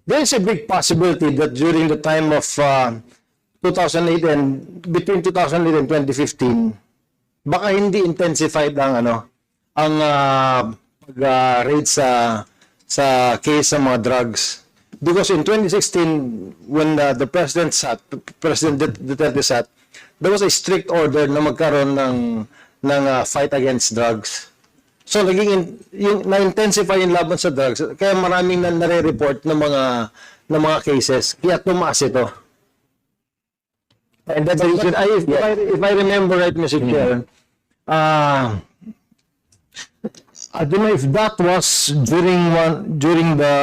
There is a big possibility that during the time of 2008 and between 2008 and 2015, baka hindi intensified ang pag-raid sa case ng mga drugs. Because in 2016, when the President Duterte sat, there was a strict order na magkaroon ng fight against drugs. So yung na-intensify yung laban sa drugs, kaya maraming nare-report ng mga cases, kaya tumaas ito. And that's the reason, if I remember right, Mr. Chair, I don't know if that was during the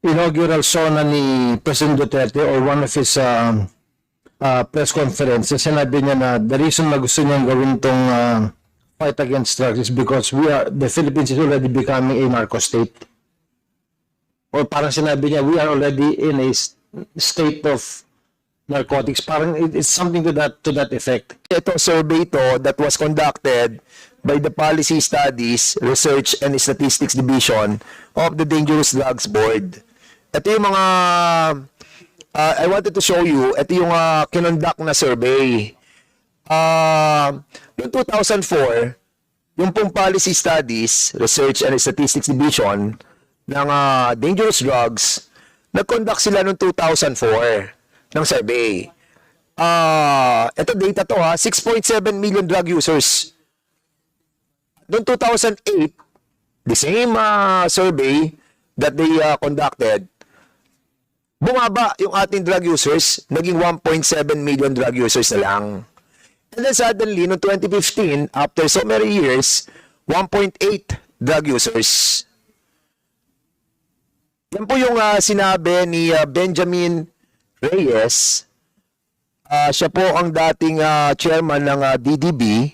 inaugural SONA ni President Duterte or one of his press conferences. Sinabi niya na the reason na gusto niyang gawin tong fight against drugs is because the Philippines is already becoming a narco state. Or parang sinabi niya, we are already in a state of narcotics. Parang it's something to that effect. Ito survey to that was conducted by the Policy Studies, Research and Statistics Division of the Dangerous Drugs Board. Ito yung mga I wanted to show you, ito yung kinonduct na survey. Noong 2004, yung pong Policy Studies, Research and Statistics Division ng Dangerous Drugs, nag-conduct sila noong 2004 ng survey. Ito data to 6.7 million drug users. Noong 2008, the same survey that they conducted, bumaba yung ating drug users, naging 1.7 million drug users na lang. And then suddenly, noong 2015, after so many years, 1.8 drug users. Yan po yung sinabi ni Benjamin Reyes. Siya po ang dating chairman ng DDB,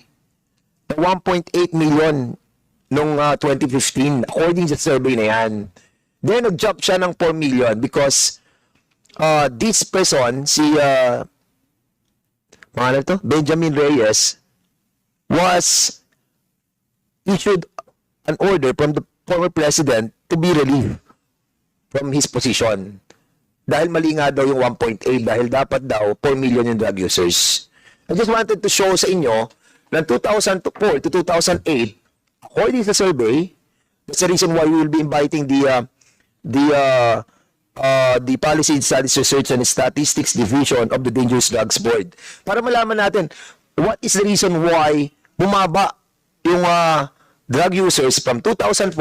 na 1.8 million noong 2015, according sa survey na yan. Then, nag-jump siya ng 4 million because this person, si Benjamin Reyes, was issued an order from the former president to be relieved from his position. Dahil mali nga daw yung 1.8 dahil dapat daw 4 million yung drug users. I just wanted to show sa inyo na 2004 to 2008, according sa survey, that's the reason why we will be inviting the Policy Studies, Research and Statistics Division of the Dangerous Drugs Board. Para malaman natin, what is the reason why bumaba yung drug users from 2004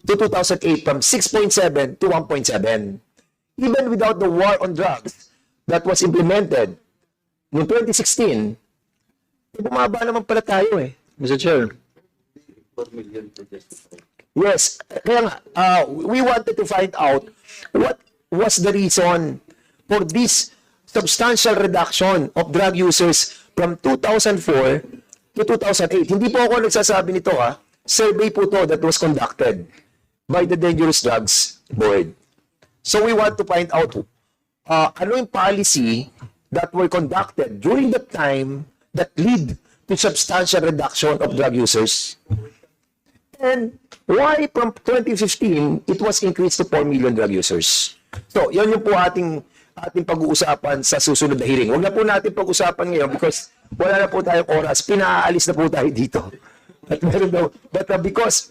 to 2008 from 6.7 to 1.7. Even without the war on drugs that was implemented noong 2016, bumaba naman pala tayo Mr. Chair. 4 million to justify. Yes. Kaya nga, we wanted to find out what was the reason for this substantial reduction of drug users from 2004 to 2008. Hindi po ako nagsasabi nito survey po to that was conducted by the Dangerous Drugs Board. So we want to find out ano yung policy that were conducted during the time that lead to substantial reduction of drug users. And why from 2015, it was increased to 4 million drug users. So, yan yung po ating pag-uusapan sa susunod na hearing. Huwag na po natin pag-usapan ngayon because wala na po tayong oras. Pinaalis na po tayo dito. But because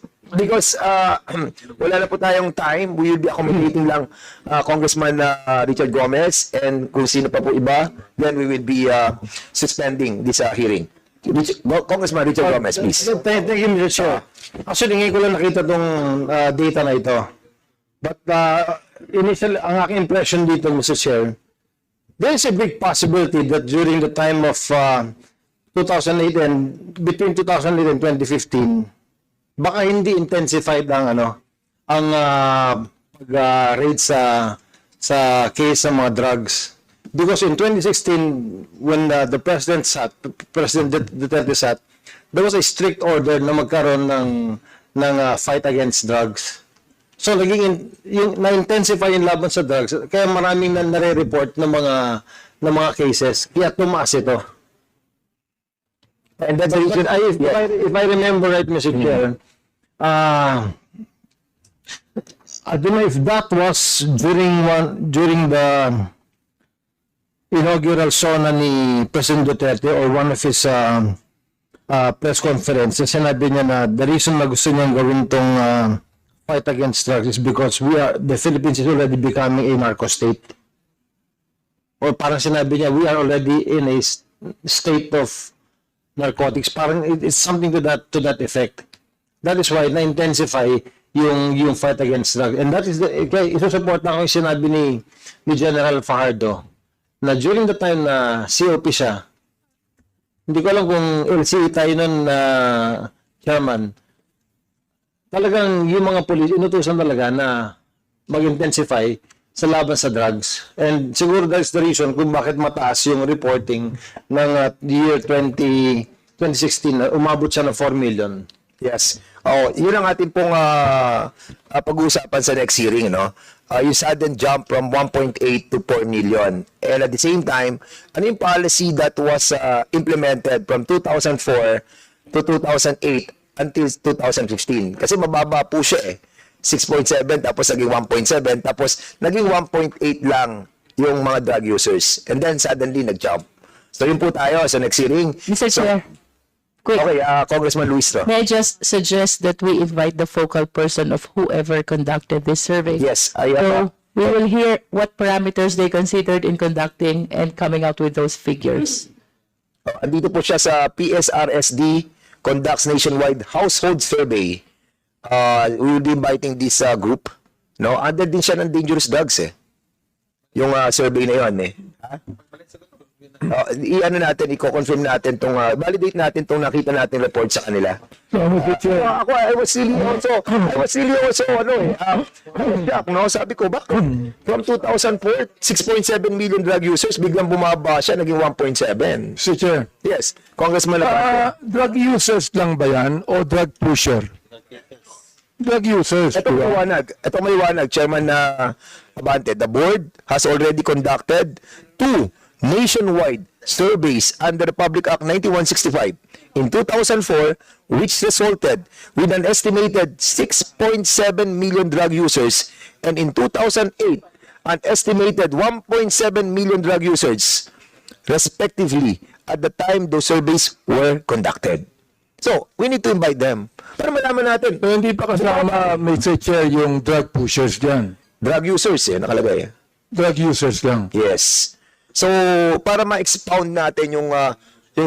wala na po tayong time, we will be accommodating lang Congressman Richard Gomez and kung sino pa po iba, then we will be suspending this hearing. Congressman Richard Gomez, please. Thank you, Mr. Chair. Actually, ngayon ko lang nakita itong data na ito. But initially, ang aking impression dito, Mr. Chair, there is a big possibility that during the time of 2008 and between 2008 and 2015, baka hindi intensified ang pag-raid sa case ng mga drugs. Because in 2016, when the President Duterte sat, there was a strict order na magkaroon ng fight against drugs. So yung na-intensify yung laban sa drugs, kaya maraming nare-report ng mga cases, kaya tumaas ito. And that's the reason, if I remember right, Mr. Chair, I don't know if that was during the inaugural SONA ni President Duterte or one of his press conferences. Sinabi niya na the reason na gusto niyang gawin tong fight against drugs is because the Philippines is already becoming a narco state. Or parang sinabi niya, we are already in a state of narcotics. Parang it's something to that effect. That is why na-intensify yung fight against drugs. And that is kaya isusupport na ako yung sinabi ni General Fajardo na during the time na COP siya, hindi ko alam kung LCE tayo nun na chairman, talagang yung mga police, inutusan talaga na mag-intensify sa laban sa drugs. And siguro that's the reason kung bakit mataas yung reporting ng year 2016 na umabot siya ng 4 million. Yes. Oh, yun ang ating pong pag-uusapan sa next hearing, no? Yung sudden jump from 1.8 to 4 million. And at the same time, ano yung policy that was implemented from 2004 to 2008 until 2015? Kasi mababa po siya eh. 6.7 tapos naging 1.7 tapos naging 1.8 lang yung mga drug users. And then suddenly nag-jump. So yun po tayo sa next hearing. Mr. Chair, quick. Okay, Congressman Luis. May I just suggest that we invite the focal person of whoever conducted this survey? Yes, So we will hear what parameters they considered in conducting and coming out with those figures. andito po siya sa PSRSD conducts nationwide household survey. We will be inviting this group. No, under din siya ng dangerous drugs eh. Yung survey na 'yon eh. I-ano natin, i-confirm natin tong validate natin tong nakita natin report sa kanila. Ako, I was really also shocked, no? Sabi ko, bakit? From 2004, 6.7 million drug users, biglang bumaba siya, naging 1.7. Mr. Chair, Yes, Congressman Lapato. drug users lang ba yan o drug pusher? Drug users. Ito maliwanag, Chairman Abante. The board has already conducted 2 nationwide surveys under the Public Act 9165 in 2004, which resulted with an estimated 6.7 million drug users, and in 2008, an estimated 1.7 million drug users, respectively, at the time those surveys were conducted. So, we need to invite them para malaman natin. Pero hindi pa kasama, Mr. Chair, yung drug pushers dyan. Drug users, nakalagay. Drug users lang. Yes. So, para ma-expound natin yung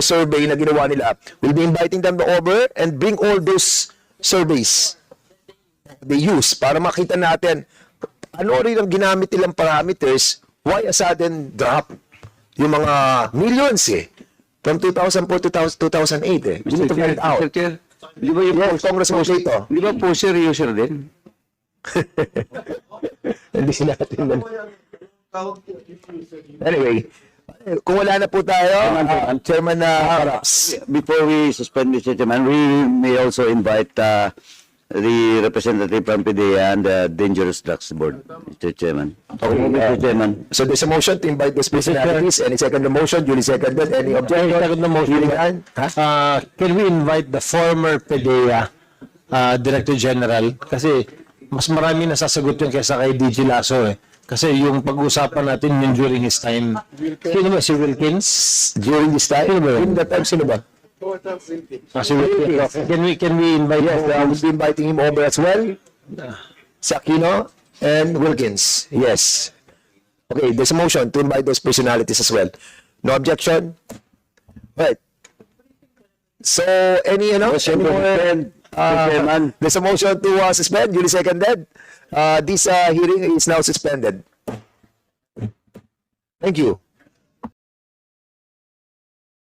survey na ginawa nila, we'll be inviting them over and bring all those surveys they use para makita natin ano rin ang ginamit nilang parameters, why a sudden drop yung mga millions eh. From 2004 to 2008 eh. We need to find out. Mr. Chair, di ba yung Yes, Congressman Lito. di ba pusher user din? Hindi natin. Anyway, kung wala na po tayo, Chairman Paraps. Before we suspend, Mr. Chairman, we may also invite the representative from PDEA and the Dangerous Drugs Board, Mr. Chairman. Okay, Mr. Chairman. So there's a motion to invite those personalities. Any second the motion? Duly seconded. Any objection? Second the motion. Hearing none? Can we invite the former PDEA Director General? Kasi mas marami nasasagot yun kaysa kay DG Lasso eh. Kasi yung pag-usapan natin yun during his time. Sino ba? Si Wilkins? During this time? Sino ba yun? During that time, sino ba? Si Wilkins. Can we invite Yes, we'll be inviting him over as well. Sakino and Wilkins. Yes. Okay, there's a motion to invite those personalities as well. No objection? Right. So, any more? There's a motion to suspend, duly seconded. This hearing is now suspended. Thank you.